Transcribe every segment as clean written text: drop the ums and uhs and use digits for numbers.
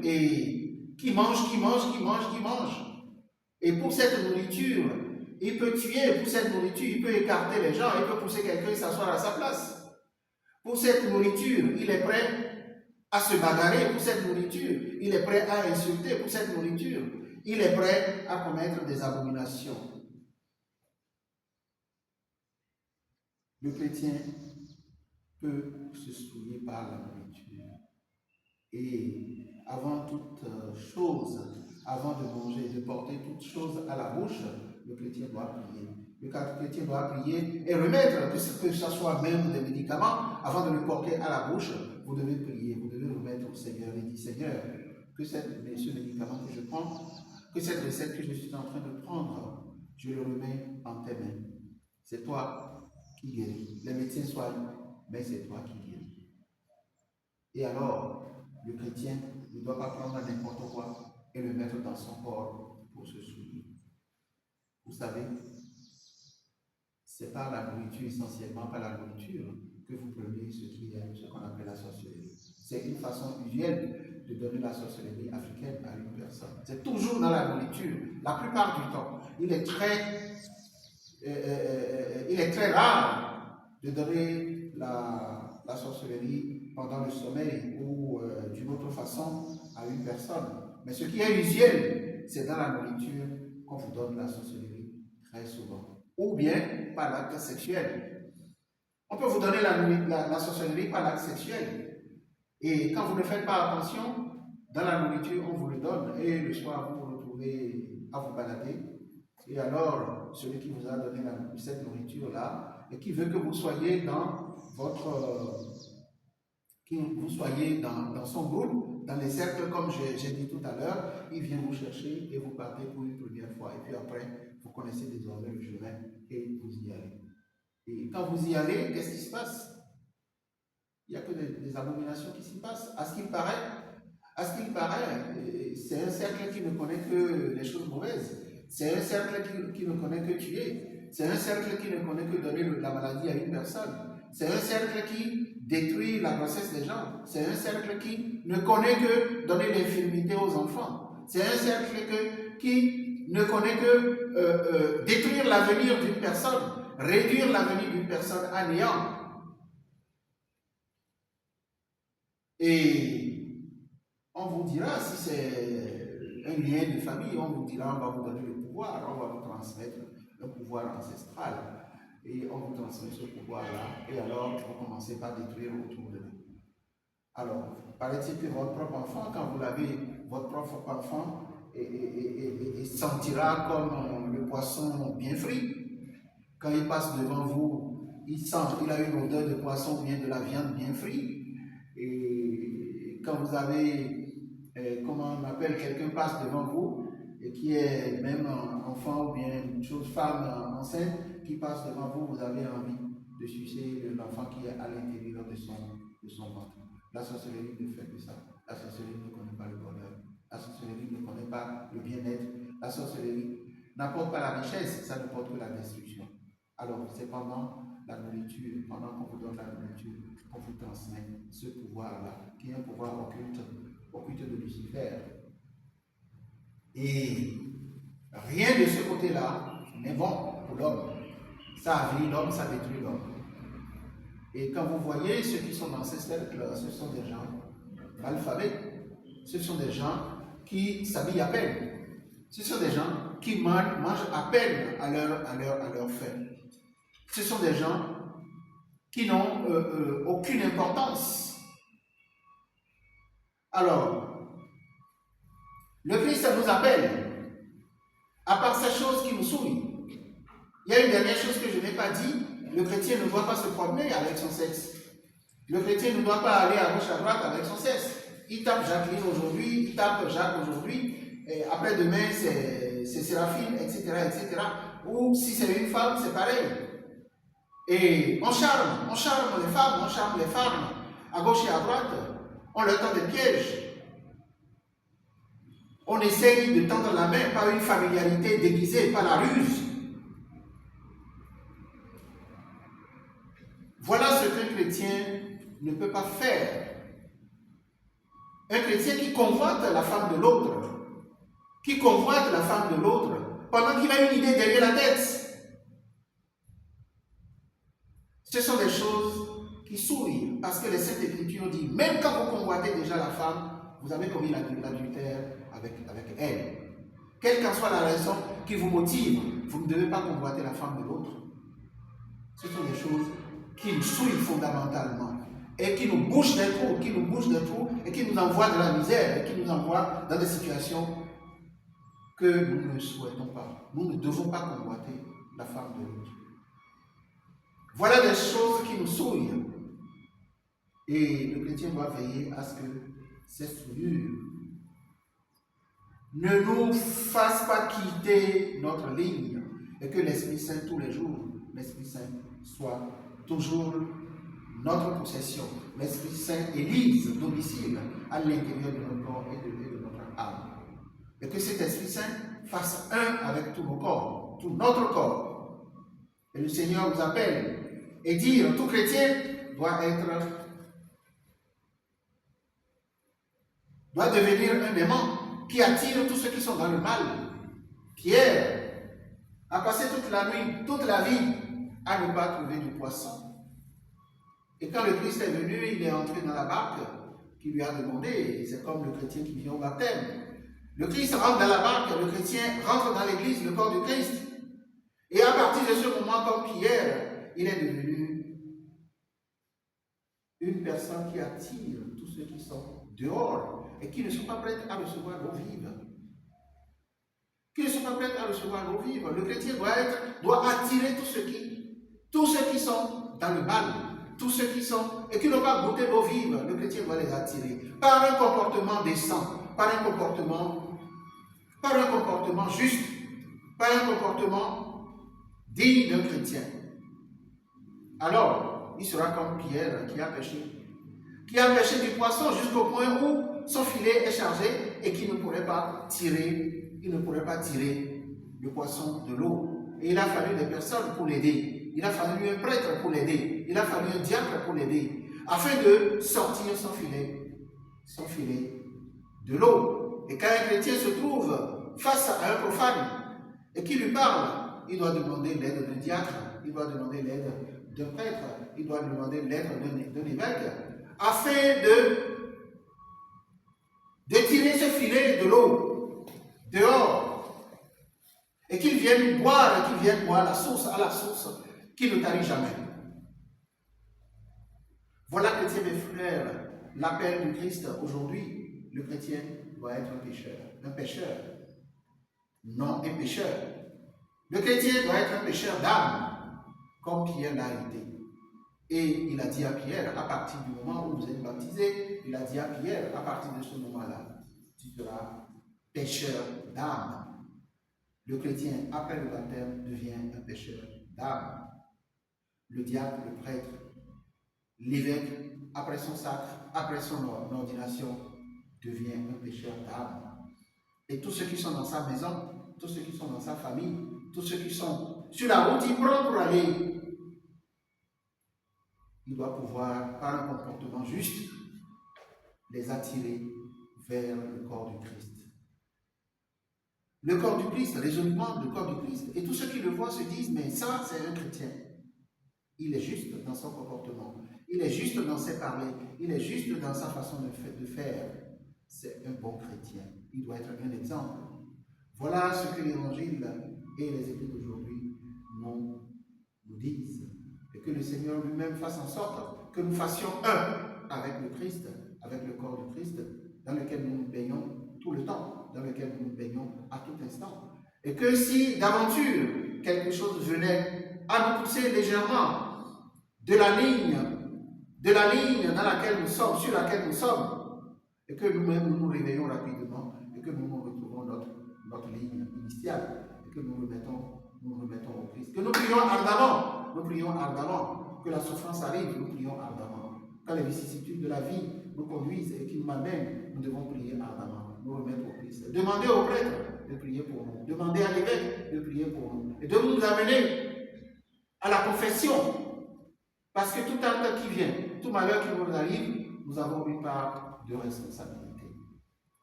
et qui mange, qui mange, qui mange, qui mange. Et pour cette nourriture, il peut tuer, pour cette nourriture, il peut écarter les gens, il peut pousser quelqu'un s'asseoir à sa place. Pour cette nourriture, il est prêt à se bagarrer. Pour cette nourriture, il est prêt à insulter. Pour cette nourriture, il est prêt à commettre des abominations. Le chrétien peut se souiller par la nourriture. Et avant toute chose, avant de manger, de porter toute chose à la bouche, le chrétien doit prier. Le chrétien doit prier et remettre, que ce soit même des médicaments, avant de le porter à la bouche, vous devez prier, vous devez remettre au Seigneur et dire, Seigneur, que ce médicament que je prends, que cette recette que je suis en train de prendre, je le remets en tes mains. C'est toi qui guéris. Les médecins soignent, mais c'est toi qui guéris. Et alors, le chrétien ne doit pas prendre n'importe quoi et le mettre dans son corps pour se souiller. Vous savez, c'est par la nourriture, essentiellement par la nourriture, que vous prenez ce qu'on appelle la sorcellerie. C'est une façon usuelle de donner la sorcellerie africaine à une personne. C'est toujours dans la nourriture, la plupart du temps. Il est très rare de donner la sorcellerie pendant le sommeil ou d'une autre façon à une personne. Mais ce qui est usuel, c'est dans la nourriture qu'on vous donne la sorcellerie très souvent. Ou bien par l'acte sexuel. On peut vous donner la sorcellerie par l'acte sexuel. Et quand vous ne faites pas attention, dans la nourriture, on vous le donne. Et le soir, vous vous retrouvez à vous balader. Et alors, celui qui vous a donné cette nourriture-là, et qui veut que vous soyez dans dans son groupe, dans les cercles, comme j'ai dit tout à l'heure, il vient vous chercher et vous partez pour une première fois. Et puis après, vous connaissez désormais le chemin et vous y allez. Et quand vous y allez, qu'est-ce qui se passe? Il n'y a que des abominations qui s'y passent. À ce qu'il paraît, c'est un cercle qui ne connaît que les choses mauvaises. C'est un cercle qui ne connaît que tuer. C'est un cercle qui ne connaît que donner la maladie à une personne. C'est un cercle qui détruit la grossesse des gens. C'est un cercle qui ne connaît que donner l'infirmité aux enfants. C'est un cercle qui ne connaît que détruire l'avenir d'une personne, réduire l'avenir d'une personne à néant. Et on vous dira, si c'est un lien de famille, on vous dira, on va vous donner le pouvoir, on va vous transmettre un pouvoir ancestral. Et on vous transmet ce pouvoir-là, et alors vous commencez par détruire autour de vous. Alors, paraît-il que votre propre enfant, quand vous l'avez, votre propre enfant, et sentira comme le poisson bien frit. Quand il passe devant vous, il a une odeur de poisson ou bien de la viande bien frite. Et quand vous avez, comment on appelle, quelqu'un passe devant vous, et qui est même un enfant ou bien une femme enceinte, qui passe devant vous, vous avez envie de sucer l'enfant qui est à l'intérieur de son ventre. La sorcellerie ne fait que ça. La sorcellerie ne connaît pas le bonheur. La sorcellerie ne connaît pas le bien-être. La sorcellerie n'apporte pas la richesse, ça ne porte que la destruction. Alors, c'est pendant la nourriture, pendant qu'on vous donne la nourriture, qu'on vous transmet ce pouvoir-là, qui est un pouvoir occulte de Lucifer. Et rien de ce côté-là n'est bon pour l'homme. Ça avile l'homme, ça détruit l'homme. Et quand vous voyez ceux qui sont dans ces cercles, ce sont des gens malfaits, ce sont des gens qui s'habillent à peine, ce sont des gens qui mangent à peine à leur faim. Ce sont des gens qui n'ont aucune importance. Alors, le Christ nous appelle, à part ces choses qui nous souillent. Il y a une dernière chose que je n'ai pas dit, le chrétien ne doit pas se promener avec son sexe. Le chrétien ne doit pas aller à gauche à droite avec son sexe. Il tape Jacqueline aujourd'hui, il tape Jacques aujourd'hui, et après-demain c'est Séraphine, etc., etc. Ou si c'est une femme, c'est pareil. Et on charme les femmes, à gauche et à droite. On leur tend des pièges. On essaye de tendre la main par une familiarité déguisée, par la ruse. Voilà ce qu'un chrétien ne peut pas faire. Un chrétien qui convoite la femme de l'autre, pendant qu'il a une idée derrière la tête. Ce sont des choses qui souillent, parce que les Saintes Écritures disent, même quand vous convoitez déjà la femme, vous avez commis l'adultère avec elle. Quelle qu'en soit la raison qui vous motive, vous ne devez pas convoiter la femme de l'autre. Ce sont des choses qui nous souillent fondamentalement et qui nous bouchent des trous, et qui nous envoient de la misère, et qui nous envoient dans des situations que nous ne souhaitons pas. Nous ne devons pas convoiter la femme de l'autre. Voilà des choses qui nous souillent. Et le chrétien doit veiller à ce que ces souillures ne nous fassent pas quitter notre ligne et que l'Esprit Saint, tous les jours, l'Esprit Saint soit toujours notre possession. L'Esprit Saint élise domicile à l'intérieur de notre corps et de notre âme. Et que cet Esprit Saint fasse un avec tout nos corps, tout notre corps. Et le Seigneur nous appelle et dit, tout chrétien doit devenir un aimant qui attire tous ceux qui sont dans le mal. Pierre a passé toute la nuit, toute la vie, à ne pas trouver du poisson. Et quand le Christ est venu, il est entré dans la barque qui lui a demandé, c'est comme le chrétien qui vient au baptême. Le Christ rentre dans la barque, le chrétien rentre dans l'église, le corps du Christ. Et à partir de ce moment, comme Pierre, il est devenu une personne qui attire tous ceux qui sont dehors et qui ne sont pas prêts à recevoir l'eau vive. Le chrétien doit attirer tous ceux qui sont dans le mal, tous ceux qui sont et qui n'ont pas goûté l'eau vive. Le chrétien doit les attirer par un comportement décent, par un comportement juste, par un comportement digne d'un chrétien. Alors, il sera comme Pierre qui a pêché du poisson jusqu'au point où son filet est chargé et qui ne pourrait pas tirer le poisson de l'eau. Et il a fallu des personnes pour l'aider. Il a fallu un prêtre pour l'aider. Il a fallu un diacre pour l'aider, afin de sortir son filet de l'eau. Et quand un chrétien se trouve face à un profane et qui lui parle, il doit demander l'aide d'un diacre, il doit demander l'aide d'un prêtre, il doit demander l'aide d'un évêque, afin de tirer ce filet de l'eau dehors, et qu'il vienne boire à la source qui ne tarit jamais. Voilà, chrétien, mes frères, l'appel du Christ aujourd'hui. Le chrétien doit être un pécheur, non un pécheur. Le chrétien doit être un pécheur d'âme, comme Pierre l'a été. Et il a dit à Pierre, à partir du moment où vous êtes baptisé, il a dit à Pierre, à partir de ce moment-là, tu seras pécheur d'âme. Le chrétien, après le baptême, devient un pécheur d'âme. Le diacre, le prêtre, l'évêque, après son sacre, après son ordination, devient un pécheur d'âme. Et tous ceux qui sont dans sa maison, tous ceux qui sont dans sa famille, tous ceux qui sont sur la route, il prend pour aller. Il doit pouvoir, par un comportement juste, les attirer vers le corps du Christ. Le corps du Christ, résolument le corps du Christ. Et tous ceux qui le voient se disent, mais ça, c'est un chrétien. Il est juste dans son comportement. Il est juste dans ses parler. Il est juste dans sa façon de faire. C'est un bon chrétien. Il doit être un exemple. Voilà ce que l'Évangile et les Écrits d'aujourd'hui nous disent. Et que le Seigneur lui-même fasse en sorte que nous fassions un avec le Christ, avec le corps du Christ, dans lequel nous nous baignons tout le temps, dans lequel nous nous baignons à tout instant. Et que si d'aventure quelque chose venait à nous pousser légèrement de la ligne dans laquelle nous sommes, sur laquelle nous sommes, et que nous-mêmes nous réveillons rapidement, et que nous retrouvons notre ligne initiale, et que nous remettons au Christ. Que nous prions ardemment, que la souffrance arrive, nous prions ardemment. Quand les vicissitudes de la vie nous conduisent et qui nous m'amènent, nous devons prier ardemment, nous remettre au Christ. Demandez au prêtre de prier pour nous, demandez à l'évêque de prier pour nous, et de nous amener à la confession. Parce que tout acte qui vient, tout malheur qui nous arrive, nous avons une part de responsabilité.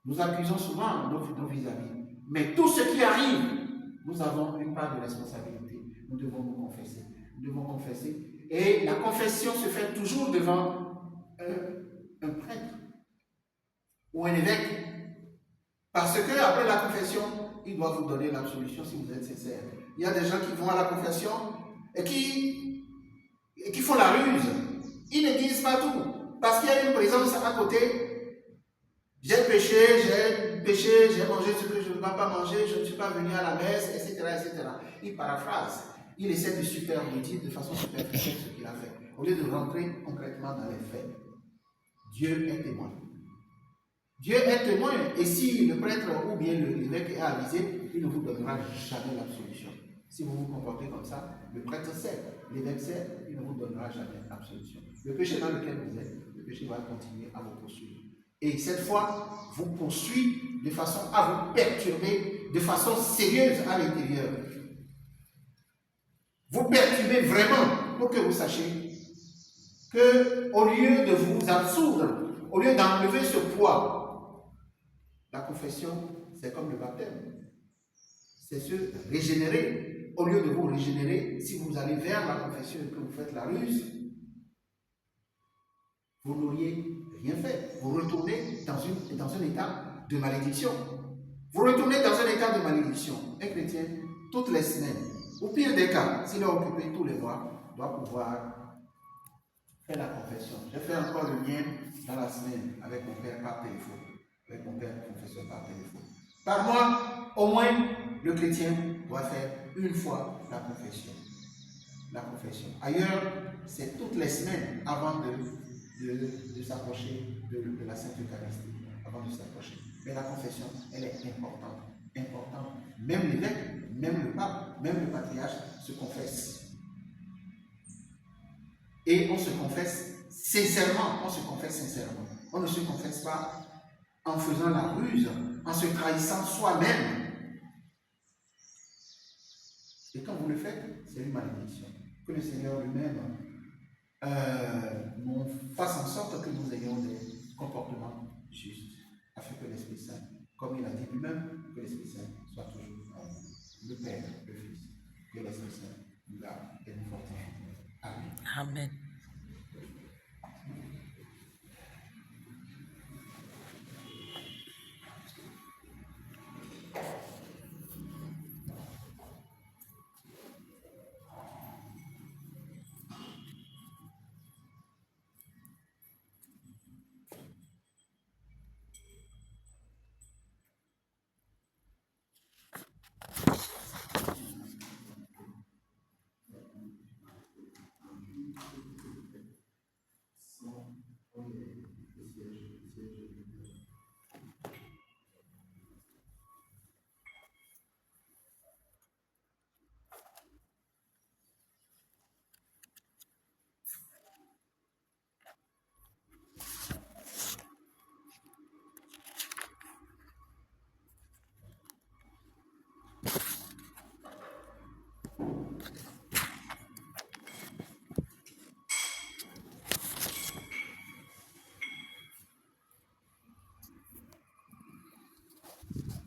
Nous accusons souvent nos vis-à-vis. Mais tout ce qui arrive, nous avons une part de responsabilité. Nous devons nous confesser. Nous devons confesser. Et la confession se fait toujours devant un prêtre ou un évêque. Parce que après la confession, il doit vous donner l'absolution si vous êtes sincère. Il y a des gens qui vont à la confession et qui font la ruse. Ils ne disent pas tout. Parce qu'il y a une présence à côté. J'ai péché, j'ai mangé ce que je ne dois pas manger, je ne suis pas venu à la messe, etc. etc. Il paraphrase. Il essaie de dire de façon superficielle ce qu'il a fait. Au lieu de rentrer concrètement dans les faits. Dieu est témoin. Dieu est témoin, et si le prêtre ou bien l'évêque est avisé, il ne vous donnera jamais l'absolution. Si vous vous comportez comme ça, le prêtre sait, l'évêque sait, il ne vous donnera jamais l'absolution. Le péché dans lequel vous êtes, le péché va continuer à vous poursuivre. Et cette fois, vous poursuit de façon à vous perturber de façon sérieuse à l'intérieur. Vous perturbez vraiment pour que vous sachiez que, au lieu de vous absoudre, au lieu d'enlever ce poids, la confession, c'est comme le baptême. C'est se régénérer. Au lieu de vous régénérer, si vous allez vers la confession et que vous faites la ruse, vous n'auriez rien fait. Vous retournez dans un état de malédiction. Vous retournez dans un état de malédiction. Un chrétien, toutes les semaines, au pire des cas, s'il a occupé tous les mois, doit pouvoir faire la confession. J'ai fait encore le mien dans la semaine avec mon père par téléphone. Avec mon père confesseur par téléphone. Par mois, au moins, le chrétien doit faire une fois la confession. La confession. Ailleurs, c'est toutes les semaines avant de s'approcher de la Sainte Eucharistie. Avant de s'approcher. Mais la confession, elle est importante. Importante. Même l'évêque, même le pape, même le patriarche se confessent. Et on se confesse sincèrement. On se confesse sincèrement. On ne se confesse pas en faisant la ruse, en se trahissant soi-même. Et quand vous le faites, c'est une malédiction. Que le Seigneur lui-même fasse en sorte que nous ayons des comportements justes, afin que l'Esprit Saint, comme il a dit lui-même, que l'Esprit Saint soit toujours en nous. Le Père, le Fils, que l'Esprit Saint nous garde et nous fortifie. Amen. Amen.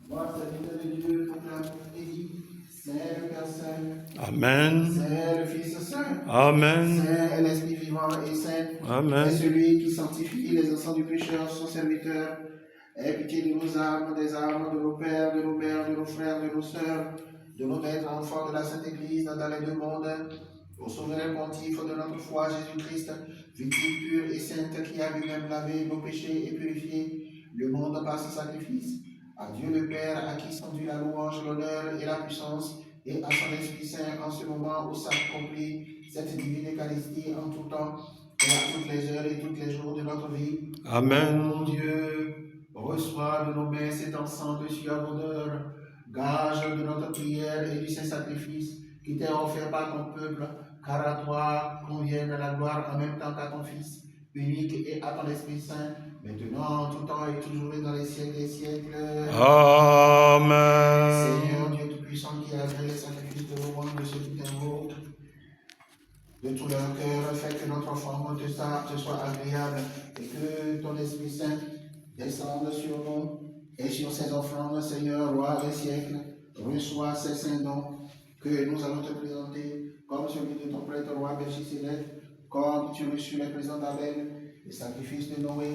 Gloire à Dieu, proclame et dit, Saint le Père Saint, Amen. Saint le Fils Saint, Amen. Saint est l'Esprit vivant et saint, Amen. est celui qui sanctifie les enfants du pécheur, son serviteur. Aie pitié de nos âmes, des âmes de nos pères, de nos mères, de nos frères, de nos sœurs, de nos maîtres enfants de la Sainte Église dans les deux mondes, au souverain pontife de notre foi, Jésus-Christ, victime pure et sainte qui a lui-même lavé nos péchés et purifié le monde par ce sacrifice. À Dieu le Père, à qui sont dus la louange, l'honneur et la puissance, et à son Esprit Saint en ce moment où s'accomplit cette divine Eucharistie en tout temps, et à toutes les heures et tous les jours de notre vie. Amen. Mon Dieu, reçois de nos mains cet encens de suave odeur, gage de notre prière et du saint sacrifice qui t'est offert par ton peuple, car à toi convienne la gloire en même temps qu'à ton Fils unique et à ton Esprit Saint, maintenant, en tout temps et toujours et dans les siècles des siècles. Amen. Seigneur Dieu Tout-Puissant, qui a agréé les sacrifices de louange de ceux qui t'invoquent, de tout leur cœur, fais que notre offrande te soit agréable et que ton Esprit Saint descende sur nous et sur ces offrandes, Seigneur, roi des siècles, reçois ces saints dons que nous allons te présenter, comme celui de ton prêtre roi Melchisédek, comme tu reçus les présents d'Abel, les sacrifices de Noé,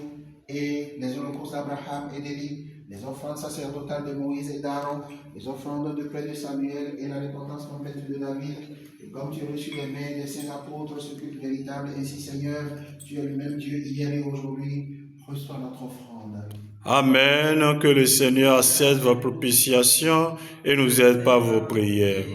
et les holocaustes d'Abraham et d'Élie, les offrandes sacerdotales de Moïse et d'Aaron, les offrandes de près de Samuel et la repentance complète de David, et comme tu reçus les mains des saints apôtres, ce culte véritable, ainsi Seigneur, tu es le même Dieu hier et aujourd'hui, reçois notre offrande. Amen. Que le Seigneur accepte vos propitiations et nous aide par vos prières.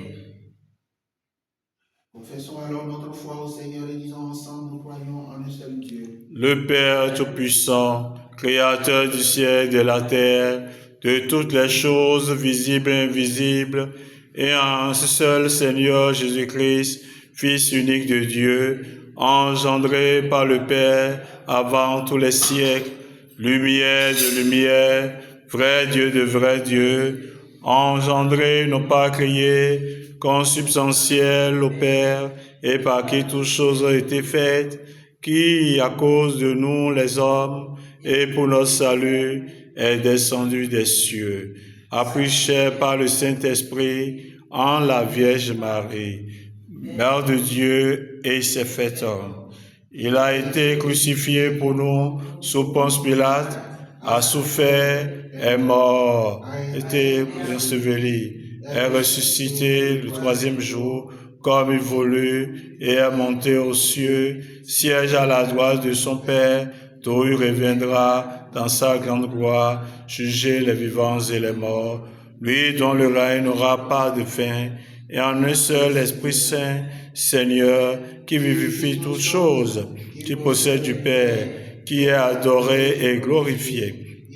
Confessons alors notre foi au Seigneur et disons ensemble, nous croyons en un seul Dieu. Le Père Tout-Puissant, Créateur du ciel et de la terre, de toutes les choses visibles et invisibles, et en ce seul Seigneur Jésus-Christ, Fils unique de Dieu, engendré par le Père avant tous les siècles, lumière de lumière, vrai Dieu de vrai Dieu, engendré, non pas créé, consubstantiel au Père, et par qui toutes choses ont été faites, qui, à cause de nous les hommes, et pour notre salut, est descendu des cieux, a pris chair par le Saint-Esprit en la Vierge Marie, Mère de Dieu, et s'est fait homme. Il a été crucifié pour nous sous Ponce Pilate, a souffert, est mort, été enseveli, est ressuscité le troisième jour, comme il voulut, et est monté aux cieux, siège à la droite de son Père, d'où il reviendra dans sa grande gloire, juger les vivants et les morts, lui dont le règne n'aura pas de fin, et en un seul Esprit Saint, Seigneur, qui vivifie toutes choses, qui possède du Père, qui est adoré et glorifié.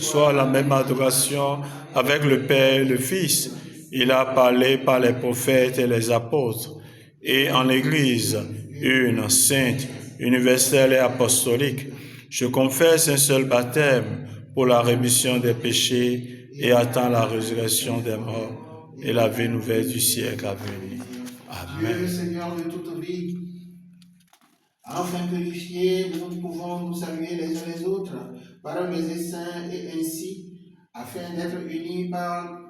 Soit la même adoration avec le Père et le Fils. Il a parlé par les prophètes et les apôtres. Et en l'Église, une sainte, universelle et apostolique, je confesse un seul baptême pour la rémission des péchés et attends la résurrection des morts et la vie nouvelle du siècle à venir. Amen. Dieu, Seigneur de toute vie, enfin purifiés, nous pouvons nous saluer les uns les autres par un baiser saint et ainsi, afin d'être unis par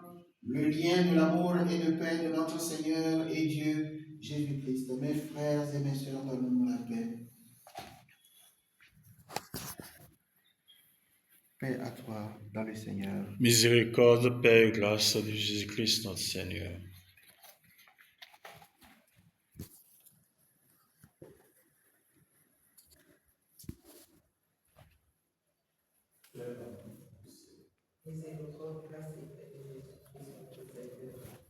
le lien de l'amour et de paix de notre Seigneur et Dieu Jésus-Christ. Mes frères et mes sœurs, donne-nous la paix. Paix à toi dans le Seigneur. Miséricorde, paix et grâce de Jésus-Christ notre Seigneur. Miséricorde, grâce et paix de Jésus-Christ notre Seigneur.